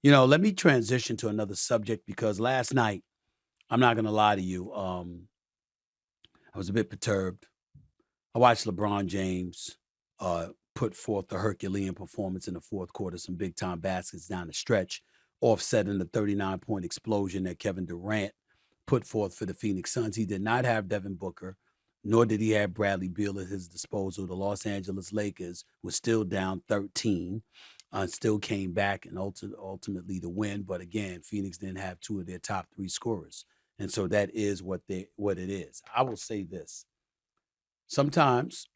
Let me transition to another subject because last night, I'm not going to lie to you, I was a bit perturbed. I watched LeBron James put forth a Herculean performance in the fourth quarter, some big time baskets down the stretch, offsetting the 39-point explosion that Kevin Durant put forth for the Phoenix Suns. He did not have Devin Booker, nor did he have Bradley Beal at his disposal. The Los Angeles Lakers were still down 13, still came back and ultimately to win. But again, Phoenix didn't have two of their top three scorers. And so that is what it is. I will say this. Sometimes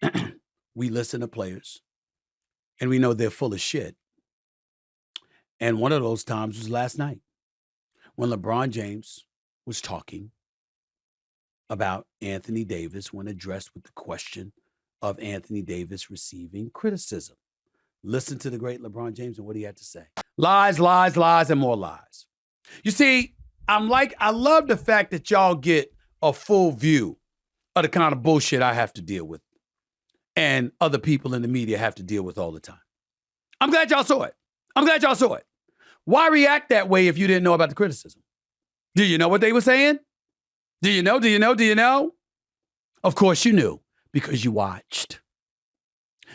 we listen to players and we know they're full of shit. And one of those times was last night when LeBron James was talking about Anthony Davis when addressed with the question of Anthony Davis receiving criticism. Listen to the great LeBron James and what he had to say. Lies, lies, lies, and more lies. You see, I love the fact that y'all get a full view of the kind of bullshit I have to deal with and other people in the media have to deal with all the time. I'm glad y'all saw it. Why react that way if you didn't know about the criticism? Do you know what they were saying? Do you know? Of course you knew because you watched.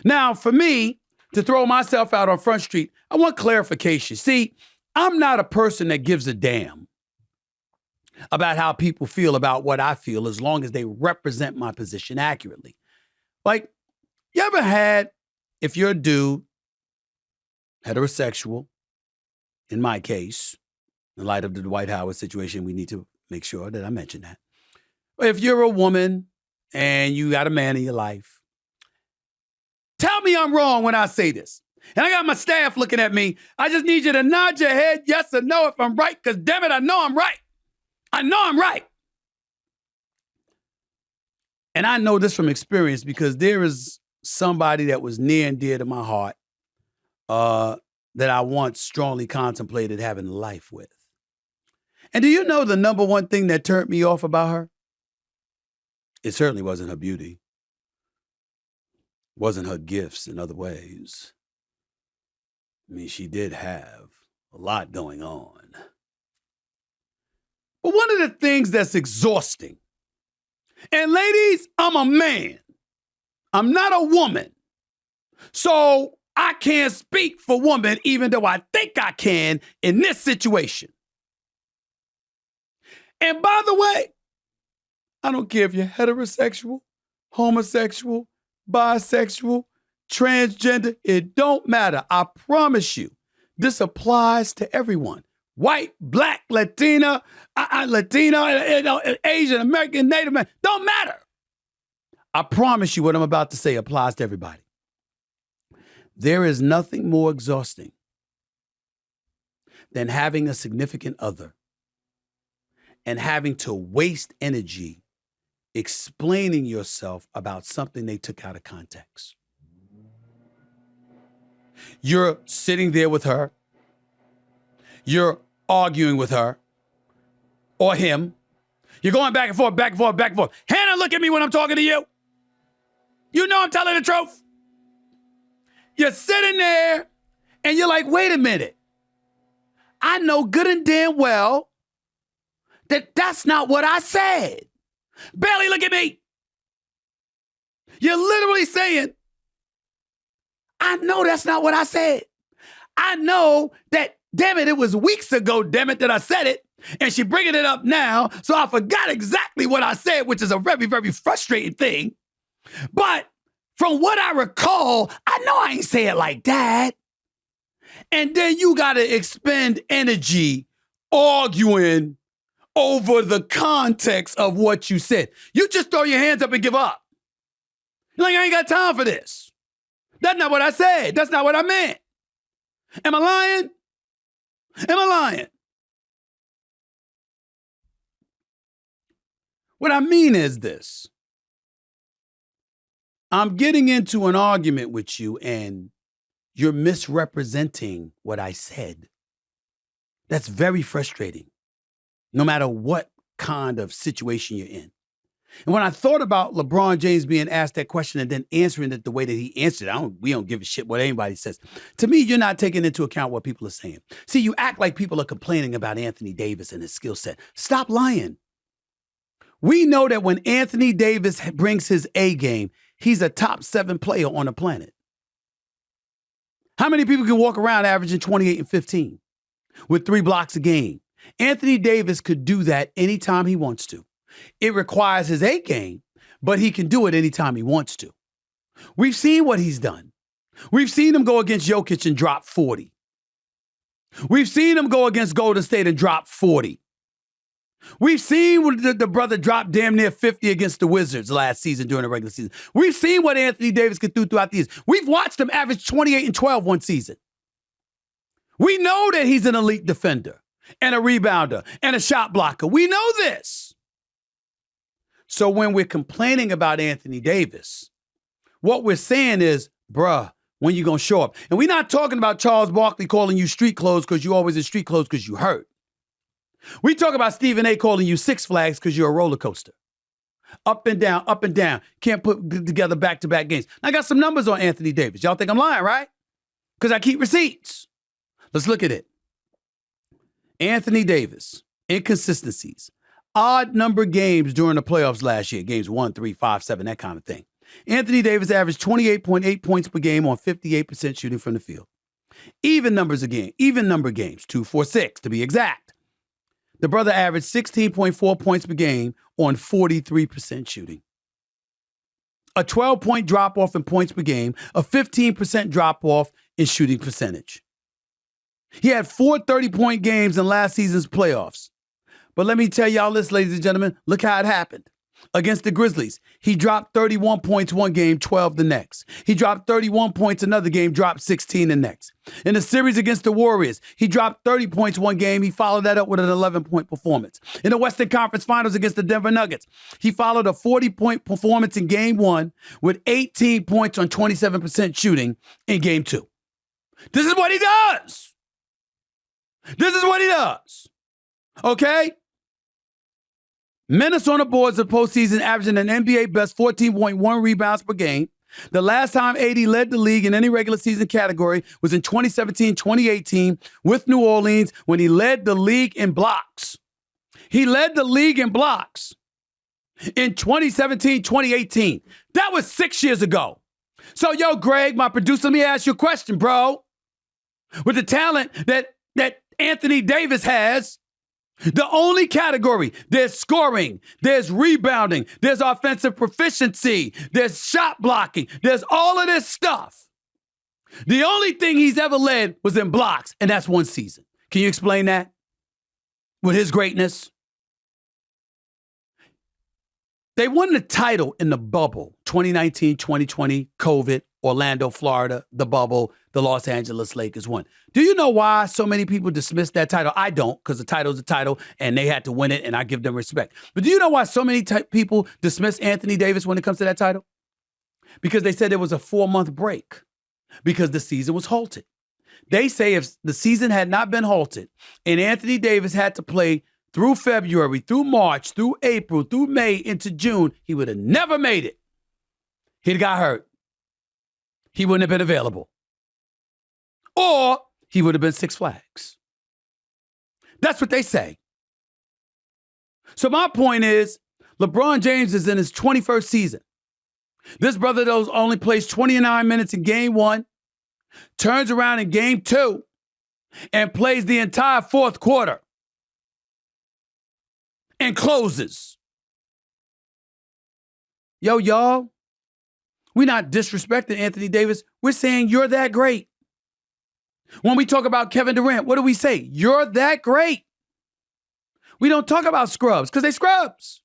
Now, for me to throw myself out on Front Street, I want clarification. See, I'm not a person that gives a damn about how people feel about what I feel as long as they represent my position accurately. Like, you ever had, if you're a dude, heterosexual, in my case, in light of the Dwight Howard situation, we need to make sure that I mention that. But if you're a woman and you got a man in your life, tell me I'm wrong when I say this. And I got my staff looking at me. I just need you to nod your head yes or no if I'm right, because damn it, I know I'm right. And I know this from experience because there is somebody that was near and dear to my heart that I once strongly contemplated having life with. And do you know the number one thing that turned me off about her? It certainly wasn't her beauty. Wasn't her gifts in other ways. I mean, she did have a lot going on. But one of the things that's exhausting, and ladies, I'm a man. I'm not a woman. So I can't speak for women, even though I think I can in this situation. And by the way, I don't care if you're heterosexual, homosexual, bisexual, transgender, it don't matter. I promise you, this applies to everyone. White, black, Latino, Asian, American, Native American, don't matter. I promise you what I'm about to say applies to everybody. There is nothing more exhausting than having a significant other and having to waste energy explaining yourself about something they took out of context. You're sitting there with her. You're arguing with her or him. You're going back and forth, back and forth, back and forth. Hannah, look at me when I'm talking to you. You know I'm telling the truth. You're sitting there and you're like, wait a minute. I know good and damn well that that's not what I said. Bailey, look at me. You're literally saying, I know that's not what I said. I know that, damn it was weeks ago, damn it, that I said it. And she bringing it up now. So I forgot exactly what I said, which is a very, very frustrating thing. But from what I recall, I know I ain't say it like that. And then you got to expend energy arguing over the context of what you said. You just throw your hands up and give up. You're like, I ain't got time for this. That's not what I said. That's not what I meant. Am I lying? What I mean is this. I'm getting into an argument with you and you're misrepresenting what I said. That's very frustrating, no matter what kind of situation you're in. And when I thought about LeBron James being asked that question and then answering it the way that he answered, we don't give a shit what anybody says. To me, you're not taking into account what people are saying. See, you act like people are complaining about Anthony Davis and his skill set. Stop lying. We know that when Anthony Davis brings his A game, he's a top 7 player on the planet. How many people can walk around averaging 28 and 15 with 3 blocks a game? Anthony Davis could do that anytime he wants to. It requires his A game, but he can do it anytime he wants to. We've seen what he's done. We've seen him go against Jokic and drop 40. We've seen him go against Golden State and drop 40. We've seen the brother drop damn near 50 against the Wizards last season during the regular season. We've seen what Anthony Davis could do throughout the years. We've watched him average 28 and 12 one season. We know that he's an elite defender and a rebounder and a shot blocker. We know this. So when we're complaining about Anthony Davis, what we're saying is, bruh, when you going to show up? And we're not talking about Charles Barkley calling you street clothes because you always in street clothes because you hurt. We talk about Stephen A. calling you Six Flags because you're a roller coaster. Up and down, up and down. Can't put together back-to-back games. I got some numbers on Anthony Davis. Y'all think I'm lying, right? Because I keep receipts. Let's look at it. Anthony Davis, inconsistencies. Odd number games during the playoffs last year. Games 1, 3, 5, 7, that kind of thing. Anthony Davis averaged 28.8 points per game on 58% shooting from the field. Even number games, 2, 4, 6 to be exact. The brother averaged 16.4 points per game on 43% shooting. A 12-point drop-off in points per game, a 15% drop-off in shooting percentage. He had 4 30-point games in last season's playoffs. But let me tell y'all this, ladies and gentlemen, look how it happened. Against the Grizzlies, he dropped 31 points one game, 12 the next. He dropped 31 points another game, dropped 16 the next. In the series against the Warriors, he dropped 30 points one game. He followed that up with an 11-point performance. In the Western Conference Finals against the Denver Nuggets, he followed a 40-point performance in Game 1 with 18 points on 27% shooting in Game 2. This is what he does. This is what he does. Okay? Minutes on the boards of postseason, averaging an NBA best 14.1 rebounds per game. The last time AD led the league in any regular season category was in 2017-2018 with New Orleans when he led the league in blocks. He led the league in blocks in 2017-2018. That was 6 years ago. So, yo, Greg, my producer, let me ask you a question, bro. With the talent that Anthony Davis has, the only category, there's scoring, there's rebounding, there's offensive proficiency, there's shot blocking, there's all of this stuff. The only thing he's ever led was in blocks, and that's one season. Can you explain that? With his greatness? They won the title in the bubble, 2019, 2020, COVID, Orlando, Florida, the bubble, the Los Angeles Lakers won. Do you know why so many people dismissed that title? I don't, because the title's a title, and they had to win it, and I give them respect. But do you know why so many people dismiss Anthony Davis when it comes to that title? Because they said it was a 4-month break, because the season was halted. They say if the season had not been halted, and Anthony Davis had to play through February, through March, through April, through May, into June, he would have never made it. He'd got hurt. He wouldn't have been available. Or he would have been Six Flags. That's what they say. So my point is, LeBron James is in his 21st season. This brother, though, only plays 29 minutes in Game 1, turns around in Game 2, and plays the entire fourth quarter. And closes. Yo, y'all, we're not disrespecting Anthony Davis. We're saying you're that great. When we talk about Kevin Durant, what do we say? You're that great. We don't talk about scrubs because they scrubs.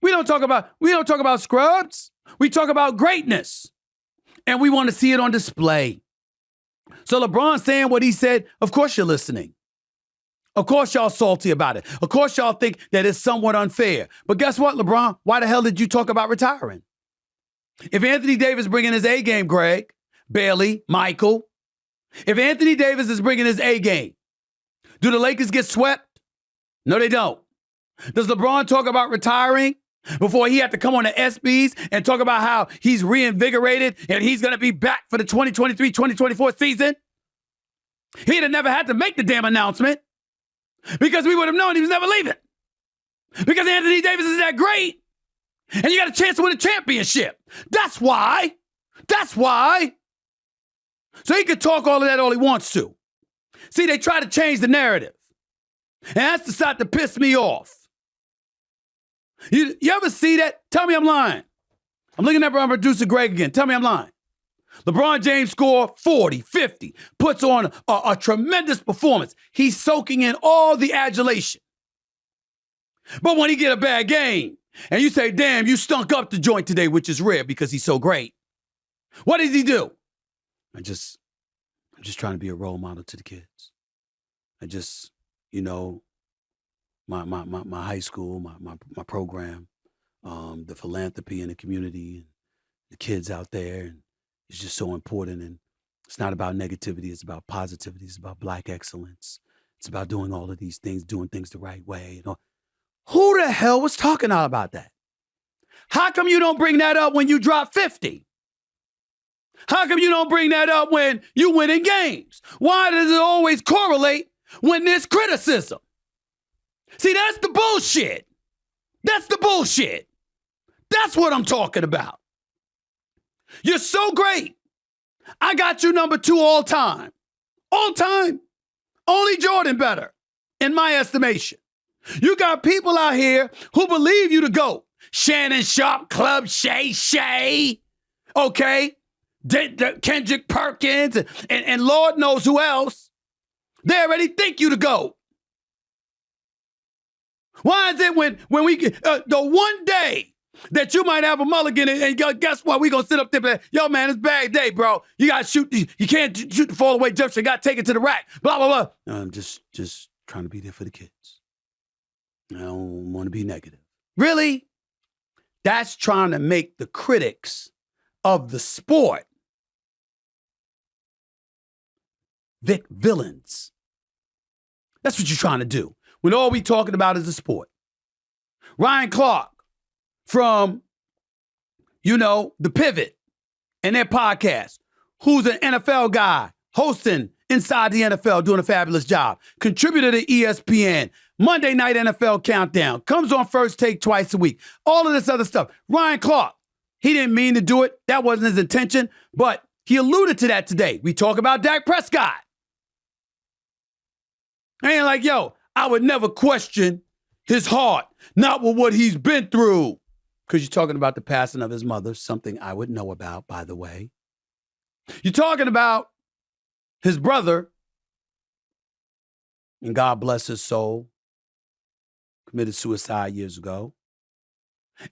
We don't talk about scrubs. We talk about greatness. And we want to see it on display. So LeBron saying what he said, of course you're listening. Of course y'all salty about it. Of course y'all think that it's somewhat unfair. But guess what, LeBron? Why the hell did you talk about retiring? If Anthony Davis bringing his A game, Greg, Bailey, Michael, if Anthony Davis is bringing his A game, do the Lakers get swept? No, they don't. Does LeBron talk about retiring before he had to come on the SBs and talk about how he's reinvigorated and he's going to be back for the 2023-2024 season? He'd have never had to make the damn announcement because we would have known he was never leaving. Because Anthony Davis is that great and you got a chance to win a championship. That's why. That's why. So he could talk all of that all he wants to. See, they try to change the narrative. And that's the side to piss me off. You ever see that? Tell me I'm lying. I'm looking at my producer Greg again. Tell me I'm lying. LeBron James score 40, 50, puts on a tremendous performance. He's soaking in all the adulation. But when he get a bad game, and you say, damn, you stunk up the joint today, which is rare because he's so great. What does he do? I'm just trying to be a role model to the kids. I just, my high school, my program, the philanthropy in the community, and the kids out there, and it's just so important. And it's not about negativity. It's about positivity. It's about Black excellence. It's about doing all of these things, doing things the right way. Who the hell was talking all about that? How come you don't bring that up when you drop 50? How come you don't bring that up when you win in games? Why does it always correlate when there's criticism? See, that's the bullshit. That's the bullshit. That's what I'm talking about. You're so great. I got you number 2 all time. All time. Only Jordan better, in my estimation. You got people out here who believe you to GOAT. Shannon Sharp, Club Shay, okay? Kendrick Perkins, and Lord knows who else. They already think you the GOAT. Why is it when we the one day that you might have a mulligan and guess what? We gonna sit up there, yo man, it's bad day, bro. You gotta shoot. You can't shoot the fall away jump shot. You gotta take it to the rack. Blah blah blah. No, I'm just trying to be there for the kids. I don't want to be negative. Really? That's trying to make the critics of the sport villains. That's what you're trying to do when all we talking about is the sport. Ryan Clark from, The Pivot and their podcast, who's an NFL guy, hosting Inside the NFL, doing a fabulous job. Contributor to ESPN, Monday Night NFL Countdown, comes on First Take twice a week. All of this other stuff. Ryan Clark, he didn't mean to do it. That wasn't his intention, but he alluded to that today. We talk about Dak Prescott. I ain't like, yo, I would never question his heart, not with what he's been through. Because you're talking about the passing of his mother, something I would know about, by the way. You're talking about his brother, and God bless his soul, committed suicide years ago.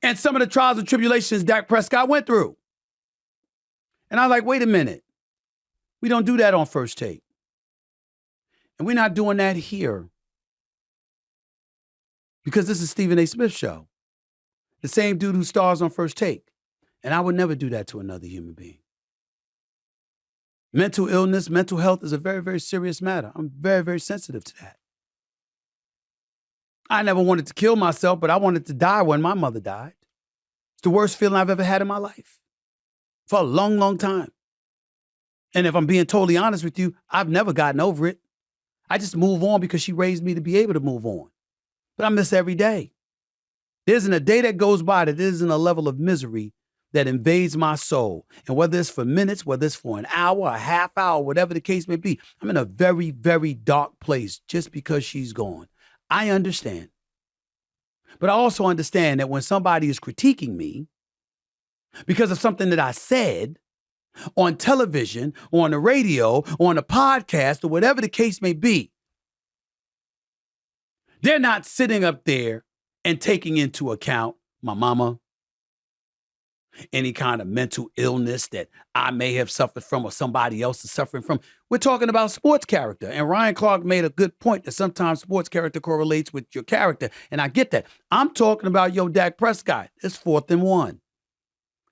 And some of the trials and tribulations Dak Prescott went through. And I was like, wait a minute. We don't do that on First Take. And we're not doing that here. Because this is Stephen A. Smith's show. The same dude who stars on First Take. And I would never do that to another human being. Mental illness, mental health is a very, very serious matter. I'm very, very sensitive to that. I never wanted to kill myself, but I wanted to die when my mother died. It's the worst feeling I've ever had in my life. For a long, long time. And if I'm being totally honest with you, I've never gotten over it. I just move on because she raised me to be able to move on. But I miss every day. There isn't a day that goes by that isn't a level of misery that invades my soul. And whether it's for minutes, whether it's for an hour, a half hour, whatever the case may be, I'm in a very, very dark place just because she's gone. I understand. But I also understand that when somebody is critiquing me because of something that I said on television, or on the radio, or on a podcast, or whatever the case may be, they're not sitting up there and taking into account my mama, any kind of mental illness that I may have suffered from or somebody else is suffering from. We're talking about sports character. And Ryan Clark made a good point that sometimes sports character correlates with your character. And I get that. I'm talking about, Dak Prescott. It's 4th and 1.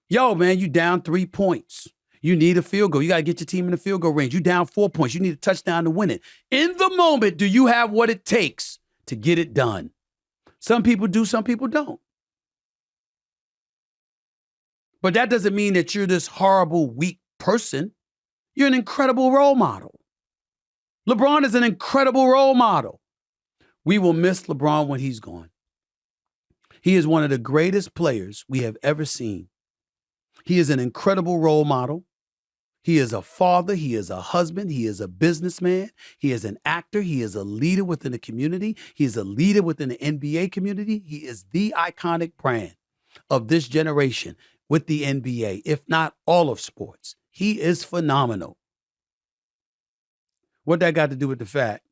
Yo, man, you down 3 points. You need a field goal. You got to get your team in the field goal range. You down 4 points. You need a touchdown to win it. In the moment, do you have what it takes to get it done? Some people do, some people don't. But that doesn't mean that you're this horrible, weak person. You're an incredible role model. LeBron is an incredible role model. We will miss LeBron when he's gone. He is one of the greatest players we have ever seen. He is an incredible role model. He is a father. He is a husband. He is a businessman. He is an actor. He is a leader within the community. He is a leader within the NBA community. He is the iconic brand of this generation with the NBA, if not all of sports. He is phenomenal. What that got to do with the fact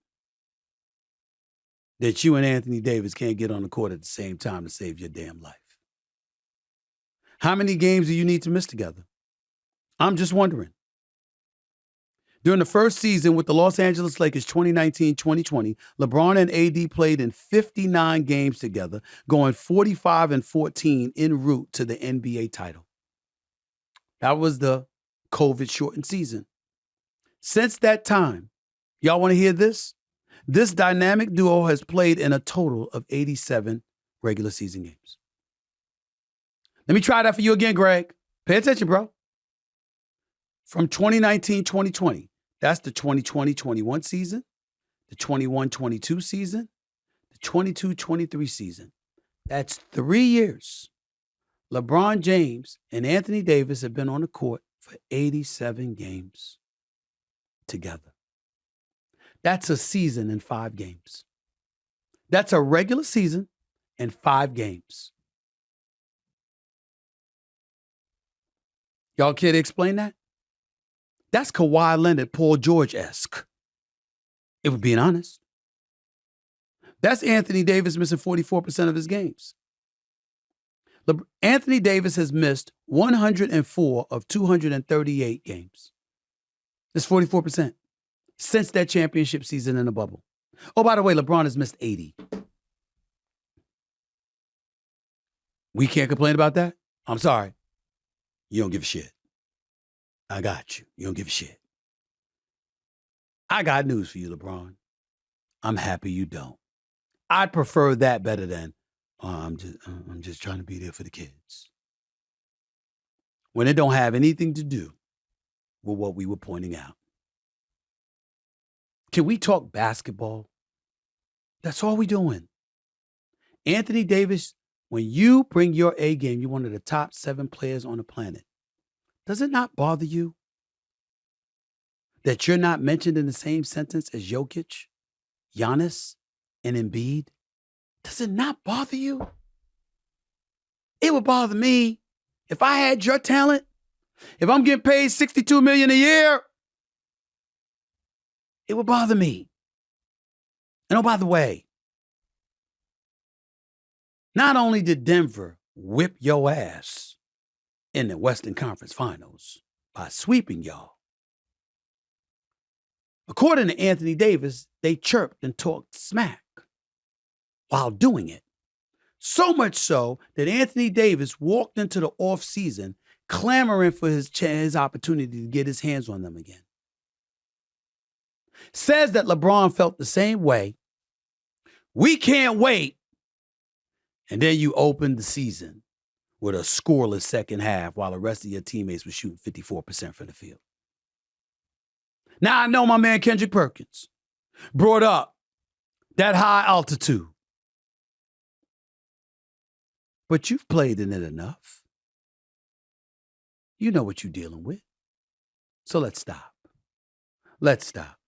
that you and Anthony Davis can't get on the court at the same time to save your damn life? How many games do you need to miss together? I'm just wondering. During the first season with the Los Angeles Lakers 2019-2020, LeBron and AD played in 59 games together, going 45-14 en route to the NBA title. That was the COVID-shortened season. Since that time, y'all want to hear this? This dynamic duo has played in a total of 87 regular season games. Let me try that for you again, Greg. Pay attention, bro. From 2019-2020, that's the 2020-21 season, the 21-22 season, the 22-23 season. That's 3 years. LeBron James and Anthony Davis have been on the court for 87 games together. That's a season in 5 games. That's a regular season in 5 games. Y'all care to explain that? That's Kawhi Leonard, Paul George-esque, if we're being honest. That's Anthony Davis missing 44% of his games. Anthony Davis has missed 104 of 238 games. That's 44% since that championship season in the bubble. Oh, by the way, LeBron has missed 80. We can't complain about that? I'm sorry. You don't give a shit. I got you. You don't give a shit. I got news for you, LeBron. I'm happy you don't. I'd prefer that better than, I'm just trying to be there for the kids. When it don't have anything to do with what we were pointing out. Can we talk basketball? That's all we're doing. Anthony Davis, when you bring your A game, you're one of the top 7 players on the planet. Does it not bother you that you're not mentioned in the same sentence as Jokic, Giannis, and Embiid? Does it not bother you? It would bother me if I had your talent. If I'm getting paid $62 million a year, it would bother me. And oh, by the way, not only did Denver whip your ass in the Western Conference Finals by sweeping y'all, according to Anthony Davis, they chirped and talked smack while doing it. So much so that Anthony Davis walked into the offseason clamoring for his opportunity to get his hands on them again. Says that LeBron felt the same way. We can't wait. And then you opened the season with a scoreless second half while the rest of your teammates were shooting 54% from the field. Now, I know my man Kendrick Perkins brought up that high altitude. But you've played in it enough. You know what you're dealing with. So let's stop. Let's stop.